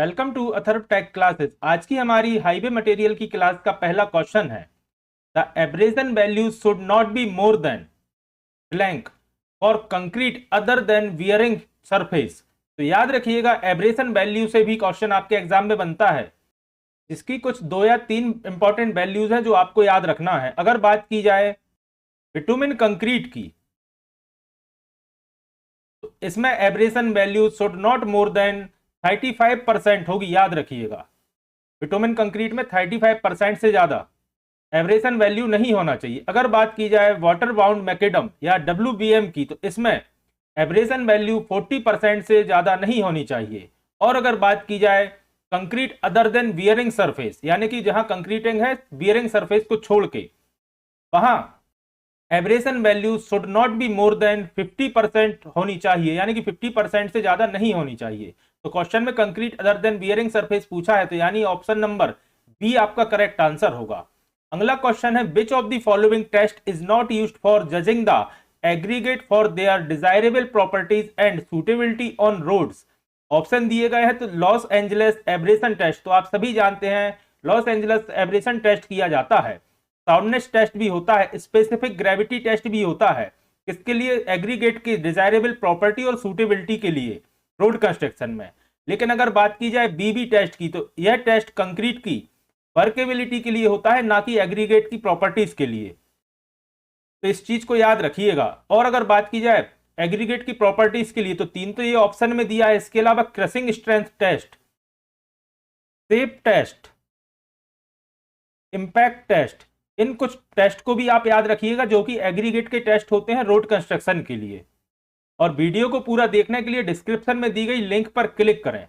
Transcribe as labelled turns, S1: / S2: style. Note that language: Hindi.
S1: Welcome to Atharva tech classes. आज की हमारी हाईवे मटेरियल की क्लास का पहला क्वेश्चन है the abrasion value should not be more than blank for concrete other than wearing surface. तो याद रखिएगा, एब्रेजन वैल्यू से भी क्वेश्चन आपके एग्जाम में बनता है। इसकी कुछ 2 या 3 इंपॉर्टेंट वैल्यूज हैं जो आपको याद रखना है। अगर बात की जाए बिटुमिन कंक्रीट की, तो इसमें abrasion value should not more than 35% होगी। याद रखिएगा, बिटुमिन कंक्रीट में 35% से ज्यादा एवरेशन वैल्यू नहीं होना चाहिए। अगर बात की जाए वाटर बाउंड मैकेडम या WBM की, तो इसमें एवरेशन वैल्यू 40% से ज्यादा नहीं होनी चाहिए। और अगर बात की जाए concrete other than wearing surface, यानी कि जहां कंक्रीटिंग है वियरिंग सरफेस को छोड़ के, वहां aberration value should not be more than 50% होनी चाहिए, यानी कि 50% से ज्यादा नहीं होनी चाहिए। तो क्वेश्चन में concrete other than wearing surface पूछा है, तो यानी ऑप्शन नंबर बी आपका करेक्ट आंसर होगा। अगला क्वेश्चन है which of the following test is not used for judging the aggregate for their desirable properties and suitability on roads. Option दिए गए हैं, तो लॉस एंजलिस एब्रेशन टेस्ट, तो आप सभी जानते हैं लॉस एंजलिस एब्रेशन टेस्ट किया जाता है। साउंडनेस टेस्ट भी होता है, स्पेसिफिक ग्रेविटी टेस्ट भी होता है। किसके लिए? एग्रीगेट की डिजायरेबल प्रॉपर्टी और सूटेबिलिटी के लिए रोड कंस्ट्रक्शन में। लेकिन अगर बात की जाए बीबी टेस्ट की, तो यह टेस्ट कंक्रीट की वर्केबिलिटी के लिए होता है, ना कि एग्रीगेट की प्रॉपर्टीज के लिए। तो इस चीज को याद रखिएगा। और अगर बात की जाए एग्रीगेट की प्रॉपर्टीज के लिए, तो 3 तो ये ऑप्शन में दिया है। इसके अलावा crushing strength test, shape test, impact test, इन कुछ टेस्ट को भी आप याद रखिएगा जो कि एग्रीगेट के टेस्ट होते हैं रोड कंस्ट्रक्शन के लिए। और वीडियो को पूरा देखने के लिए डिस्क्रिप्शन में दी गई लिंक पर क्लिक करें।